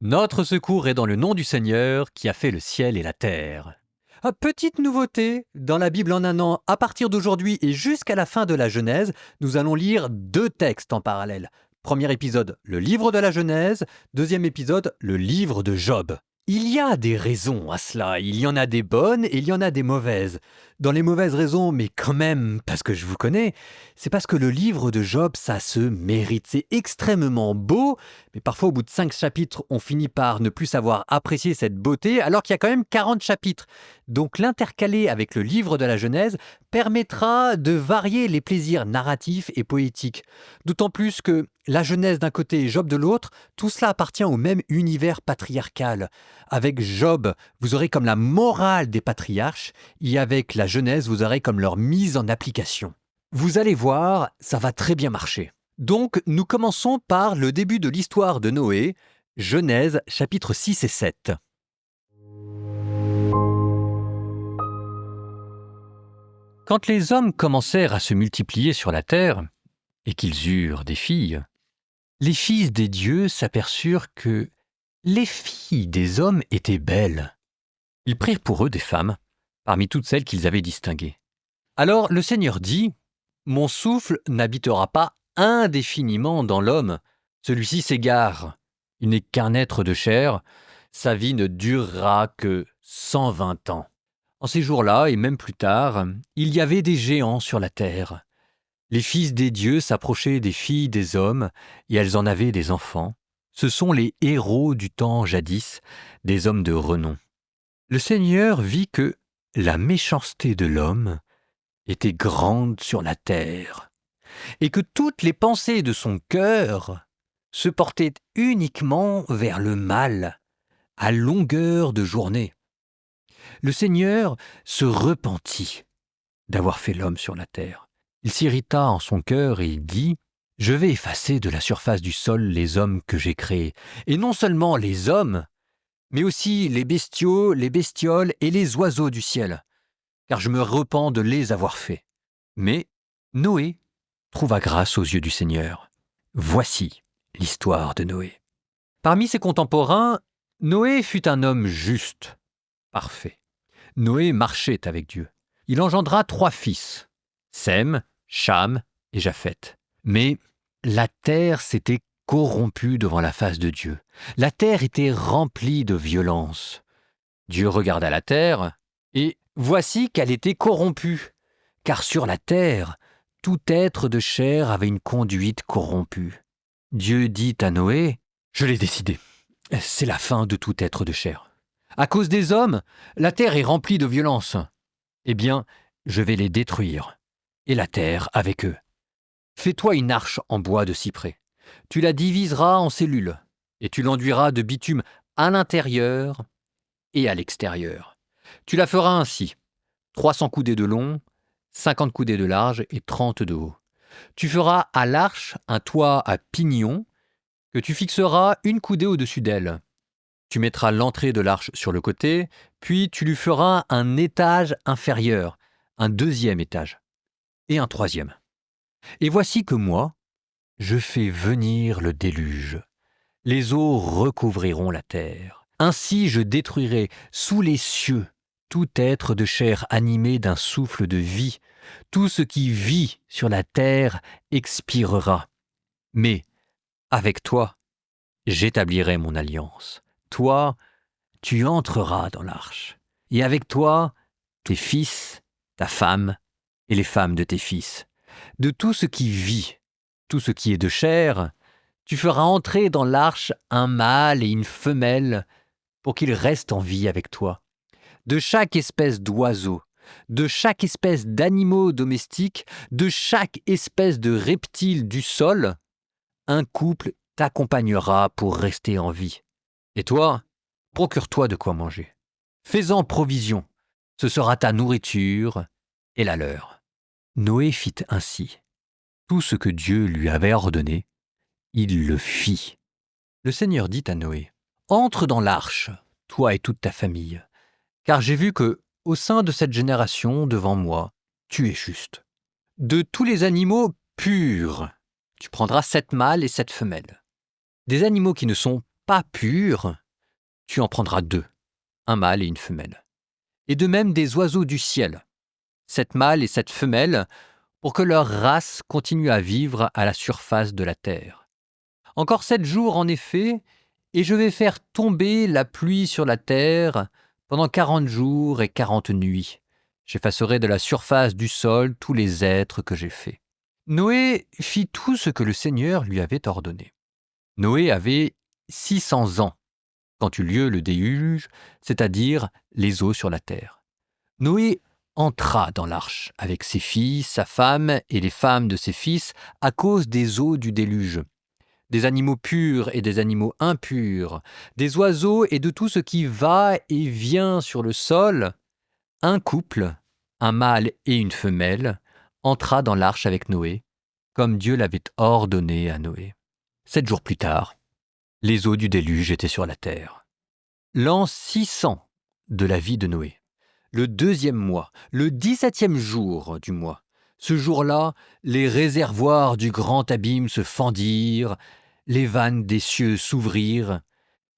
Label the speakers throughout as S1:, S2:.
S1: Notre secours est dans le nom du Seigneur qui a fait le ciel et la terre. Petite nouveauté, dans la Bible en un an, à partir d'aujourd'hui et jusqu'à la fin de la Genèse, nous allons lire 2 textes en parallèle. Premier épisode, le livre de la Genèse. Deuxième épisode, le livre de Job. Il y a des raisons à cela, il y en a des bonnes et il y en a des mauvaises. Dans les mauvaises raisons, mais quand même, parce que je vous connais, c'est parce que le livre de Job, ça se mérite. C'est extrêmement beau, mais parfois au bout de 5 chapitres, on finit par ne plus savoir apprécier cette beauté, alors qu'il y a quand même 40 chapitres. Donc l'intercaler avec le livre de la Genèse permettra de varier les plaisirs narratifs et poétiques. D'autant plus que la Genèse d'un côté et Job de l'autre, tout cela appartient au même univers patriarcal. Avec Job, vous aurez comme la morale des patriarches, et avec la Genèse, vous aurez comme leur mise en application. Vous allez voir, ça va très bien marcher. Donc, nous commençons par le début de l'histoire de Noé, Genèse chapitres 6 et 7. Quand les hommes commencèrent à se multiplier sur la terre, et qu'ils eurent des filles, les fils des dieux s'aperçurent que les filles des hommes étaient belles. Ils prirent pour eux des femmes, parmi toutes celles qu'ils avaient distinguées. Alors le Seigneur dit, « Mon souffle n'habitera pas indéfiniment dans l'homme. Celui-ci s'égare. Il n'est qu'un être de chair. Sa vie ne durera que 120 ans. » En ces jours-là, et même plus tard, il y avait des géants sur la terre. Les fils des dieux s'approchaient des filles des hommes, et elles en avaient des enfants. Ce sont les héros du temps jadis, des hommes de renom. Le Seigneur vit que la méchanceté de l'homme était grande sur la terre, et que toutes les pensées de son cœur se portaient uniquement vers le mal, à longueur de journée. Le Seigneur se repentit d'avoir fait l'homme sur la terre. Il s'irrita en son cœur et dit « Je vais effacer de la surface du sol les hommes que j'ai créés, et non seulement les hommes, mais aussi les bestiaux, les bestioles et les oiseaux du ciel, car je me repens de les avoir faits. » Mais Noé trouva grâce aux yeux du Seigneur. Voici l'histoire de Noé. Parmi ses contemporains, Noé fut un homme juste, parfait. Noé marchait avec Dieu. Il engendra 3 fils, Sem, Cham et Japheth. Mais la terre s'était corrompue devant la face de Dieu. La terre était remplie de violence. Dieu regarda la terre, et voici qu'elle était corrompue, car sur la terre, tout être de chair avait une conduite corrompue. Dieu dit à Noé, « Je l'ai décidé, c'est la fin de tout être de chair. À cause des hommes, la terre est remplie de violence. Eh bien, je vais les détruire, et la terre avec eux. Fais-toi une arche en bois de cyprès. Tu la diviseras en cellules, et tu l'enduiras de bitume à l'intérieur et à l'extérieur. Tu la feras ainsi, 300 coudées de long, 50 coudées de large et 30 de haut. Tu feras à l'arche un toit à pignon que tu fixeras 1 coudée au-dessus d'elle. Tu mettras l'entrée de l'arche sur le côté, puis tu lui feras un étage inférieur, un 2e étage, et un 3e. Et voici que moi, je fais venir le déluge. Les eaux recouvriront la terre. Ainsi je détruirai sous les cieux tout être de chair animé d'un souffle de vie. Tout ce qui vit sur la terre expirera. Mais avec toi, j'établirai mon alliance. Toi, tu entreras dans l'arche, et avec toi, tes fils, ta femme, et les femmes de tes fils. De tout ce qui vit, tout ce qui est de chair, tu feras entrer dans l'arche un mâle et une femelle pour qu'ils restent en vie avec toi. De chaque espèce d'oiseau, de chaque espèce d'animaux domestiques, de chaque espèce de reptile du sol, un couple t'accompagnera pour rester en vie. Et toi, procure-toi de quoi manger. Fais-en provision, ce sera ta nourriture et la leur. Noé fit ainsi. Tout ce que Dieu lui avait ordonné, il le fit. Le Seigneur dit à Noé, « Entre dans l'arche, toi et toute ta famille, car j'ai vu que, au sein de cette génération, devant moi, tu es juste. De tous les animaux purs, tu prendras 7 mâles et 7 femelles. Des animaux qui ne sont pas purs, tu en prendras 2, un mâle et une femelle. Et de même des oiseaux du ciel, 7 mâles et 7 femelles, pour que leur race continue à vivre à la surface de la terre. Encore 7 jours en effet, et je vais faire tomber la pluie sur la terre pendant 40 jours et 40 nuits. J'effacerai de la surface du sol tous les êtres que j'ai faits. Noé fit tout ce que le Seigneur lui avait ordonné. Noé avait 600 ans quand eut lieu le déluge, c'est-à-dire les eaux sur la terre. Noé entra dans l'arche avec ses filles, sa femme et les femmes de ses fils à cause des eaux du déluge. Des animaux purs et des animaux impurs, des oiseaux et de tout ce qui va et vient sur le sol, un couple, un mâle et une femelle, entra dans l'arche avec Noé, comme Dieu l'avait ordonné à Noé. 7 jours plus tard, les eaux du déluge étaient sur la terre. L'an 600 de la vie de Noé, le 2e mois, le 17e jour du mois, ce jour-là, les réservoirs du grand abîme se fendirent, les vannes des cieux s'ouvrirent,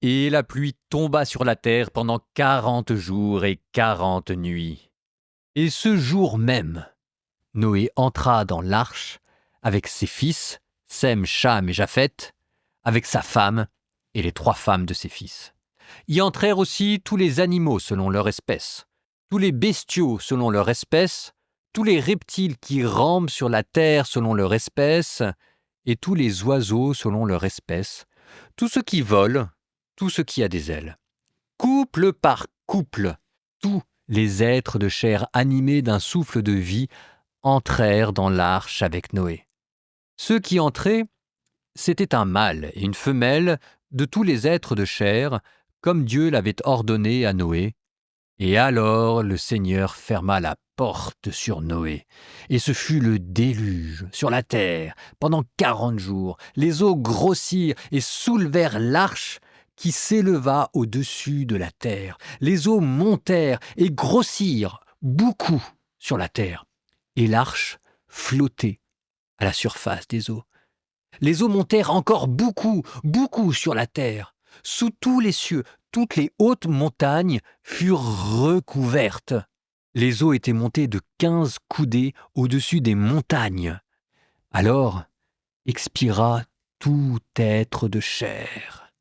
S1: et la pluie tomba sur la terre pendant 40 jours et 40 nuits. Et ce jour même, Noé entra dans l'arche avec ses fils, Sem, Cham et Japheth, avec sa femme et les 3 femmes de ses fils. Y entrèrent aussi tous les animaux selon leur espèce, tous les bestiaux selon leur espèce, tous les reptiles qui rampent sur la terre selon leur espèce, et tous les oiseaux selon leur espèce, tout ce qui vole, tout ce qui a des ailes. Couple par couple, tous les êtres de chair animés d'un souffle de vie entrèrent dans l'arche avec Noé. Ceux qui entraient, c'était un mâle et une femelle de tous les êtres de chair, comme Dieu l'avait ordonné à Noé. Et alors le Seigneur ferma la porte sur Noé, et ce fut le déluge sur la terre pendant 40 jours. Les eaux grossirent et soulevèrent l'arche qui s'éleva au-dessus de la terre. Les eaux montèrent et grossirent beaucoup sur la terre, et l'arche flottait à la surface des eaux. Les eaux montèrent encore beaucoup, beaucoup sur la terre. Sous tous les cieux, toutes les hautes montagnes furent recouvertes. Les eaux étaient montées de 15 coudées au-dessus des montagnes. Alors expira tout être de chair,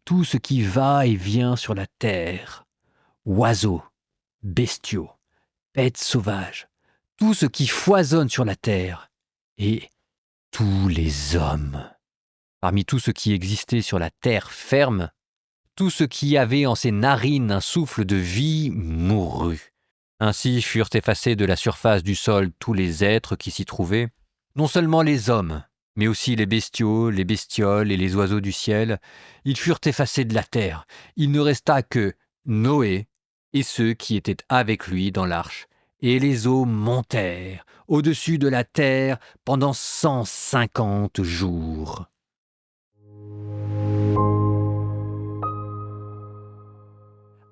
S1: tout ce qui va et vient sur la terre, oiseaux, bestiaux, bêtes sauvages, tout ce qui foisonne sur la terre, et tous les hommes. Parmi tout ce qui existait sur la terre ferme, tout ce qui avait en ses narines un souffle de vie mourut. Ainsi furent effacés de la surface du sol tous les êtres qui s'y trouvaient, non seulement les hommes, mais aussi les bestiaux, les bestioles et les oiseaux du ciel. Ils furent effacés de la terre. Il ne resta que Noé et ceux qui étaient avec lui dans l'arche. Et les eaux montèrent au-dessus de la terre pendant 150 jours.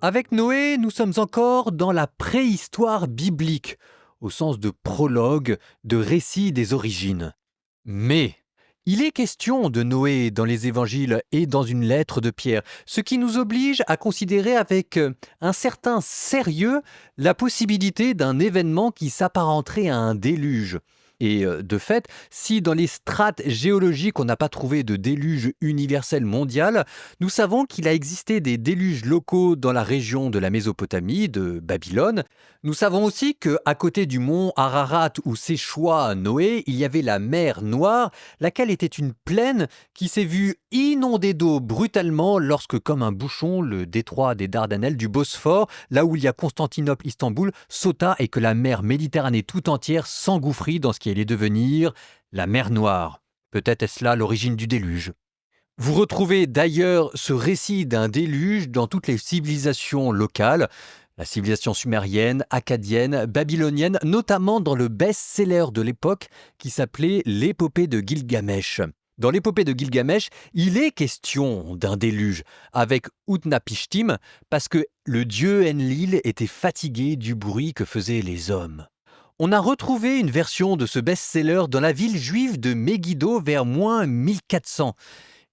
S1: Avec Noé, nous sommes encore dans la préhistoire biblique, au sens de prologue, de récit des origines. Mais il est question de Noé dans les évangiles et dans une lettre de Pierre, ce qui nous oblige à considérer avec un certain sérieux la possibilité d'un événement qui s'apparenterait à un déluge. Et de fait, si dans les strates géologiques on n'a pas trouvé de déluge universel mondial, nous savons qu'il a existé des déluges locaux dans la région de la Mésopotamie, de Babylone. Nous savons aussi qu'à côté du mont Ararat où s'échoua Noé, il y avait la mer Noire, laquelle était une plaine qui s'est vue inondée d'eau brutalement lorsque, comme un bouchon, le détroit des Dardanelles du Bosphore, là où il y a Constantinople-Istanbul, sauta et que la mer Méditerranée tout entière s'engouffrit dans ce qui allait devenir la mer Noire. Peut-être est-ce là l'origine du déluge. Vous retrouvez d'ailleurs ce récit d'un déluge dans toutes les civilisations locales, la civilisation sumérienne, akkadienne, babylonienne, notamment dans le best-seller de l'époque qui s'appelait l'épopée de Gilgamesh. Dans l'épopée de Gilgamesh, il est question d'un déluge avec Utnapishtim parce que le dieu Enlil était fatigué du bruit que faisaient les hommes. On a retrouvé une version de ce best-seller dans la ville juive de Megiddo vers moins 1400.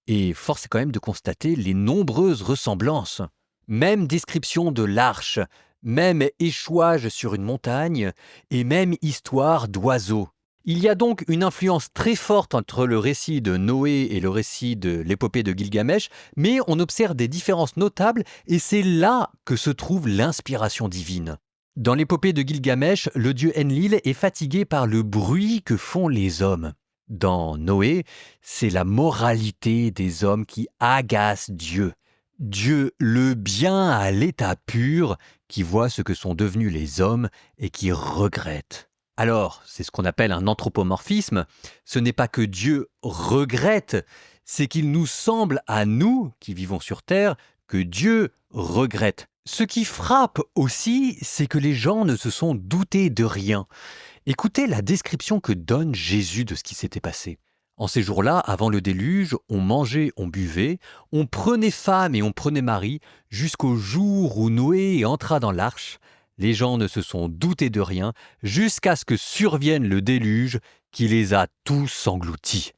S1: Et force est quand même de constater les nombreuses ressemblances. Même description de l'arche, même échouage sur une montagne, et même histoire d'oiseaux. Il y a donc une influence très forte entre le récit de Noé et le récit de l'épopée de Gilgamesh, mais on observe des différences notables et c'est là que se trouve l'inspiration divine. Dans l'épopée de Gilgamesh, le dieu Enlil est fatigué par le bruit que font les hommes. Dans Noé, c'est la moralité des hommes qui agace Dieu. Dieu, le bien à l'état pur, qui voit ce que sont devenus les hommes et qui regrette. Alors, c'est ce qu'on appelle un anthropomorphisme. Ce n'est pas que Dieu regrette, c'est qu'il nous semble à nous, qui vivons sur Terre, que Dieu regrette. Ce qui frappe aussi, c'est que les gens ne se sont doutés de rien. Écoutez la description que donne Jésus de ce qui s'était passé. En ces jours-là, avant le déluge, on mangeait, on buvait, on prenait femme et on prenait mari, jusqu'au jour où Noé entra dans l'arche. Les gens ne se sont doutés de rien, jusqu'à ce que survienne le déluge qui les a tous engloutis.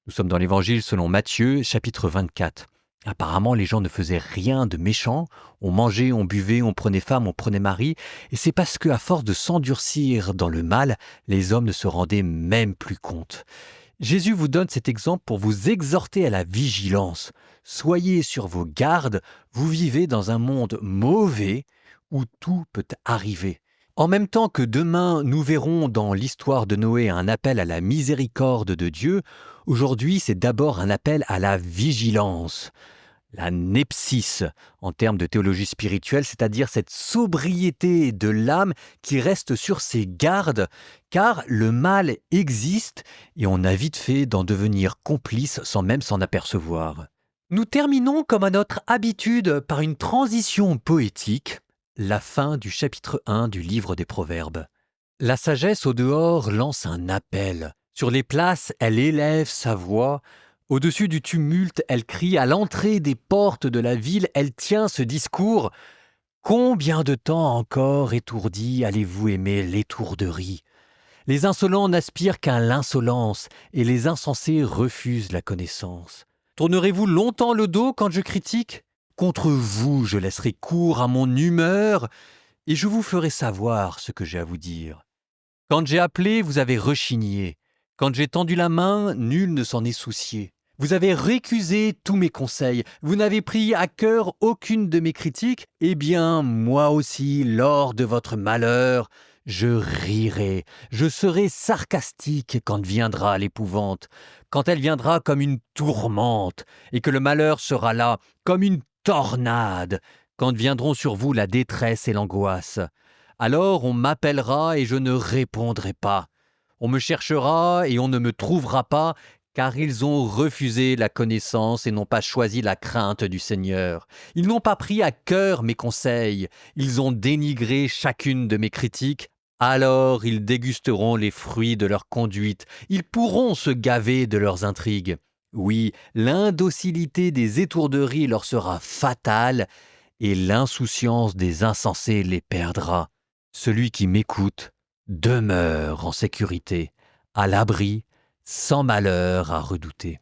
S1: Nous sommes dans l'Évangile selon Matthieu, chapitre 24. Apparemment, les gens ne faisaient rien de méchant. On mangeait, on buvait, on prenait femme, on prenait mari. Et c'est parce qu'à force de s'endurcir dans le mal, les hommes ne se rendaient même plus compte. Jésus vous donne cet exemple pour vous exhorter à la vigilance. Soyez sur vos gardes, vous vivez dans un monde mauvais où tout peut arriver. En même temps que demain, nous verrons dans l'histoire de Noé un appel à la miséricorde de Dieu, aujourd'hui, c'est d'abord un appel à la vigilance. La nepsis, en termes de théologie spirituelle, c'est-à-dire cette sobriété de l'âme qui reste sur ses gardes, car le mal existe et on a vite fait d'en devenir complice sans même s'en apercevoir. Nous terminons comme à notre habitude par une transition poétique, la fin du chapitre 1 du livre des Proverbes. La sagesse au dehors lance un appel. Sur les places, elle élève sa voix. Au-dessus du tumulte, elle crie. À l'entrée des portes de la ville, elle tient ce discours. Combien de temps encore, étourdis, allez-vous aimer l'étourderie ? Les insolents n'aspirent qu'à l'insolence, et les insensés refusent la connaissance. Tournerez-vous longtemps le dos quand je critique ? Contre vous, je laisserai cours à mon humeur, et je vous ferai savoir ce que j'ai à vous dire. Quand j'ai appelé, vous avez rechigné. Quand j'ai tendu la main, nul ne s'en est soucié. Vous avez récusé tous mes conseils. Vous n'avez pris à cœur aucune de mes critiques. Eh bien, moi aussi, lors de votre malheur, je rirai. Je serai sarcastique quand viendra l'épouvante. Quand elle viendra comme une tourmente, et que le malheur sera là, comme une tornade, quand viendront sur vous la détresse et l'angoisse. Alors on m'appellera et je ne répondrai pas. On me cherchera et on ne me trouvera pas, car ils ont refusé la connaissance et n'ont pas choisi la crainte du Seigneur. Ils n'ont pas pris à cœur mes conseils, ils ont dénigré chacune de mes critiques. Alors ils dégusteront les fruits de leur conduite, ils pourront se gaver de leurs intrigues. Oui, l'indocilité des étourderies leur sera fatale, et l'insouciance des insensés les perdra. Celui qui m'écoute demeure en sécurité, à l'abri, sans malheur à redouter.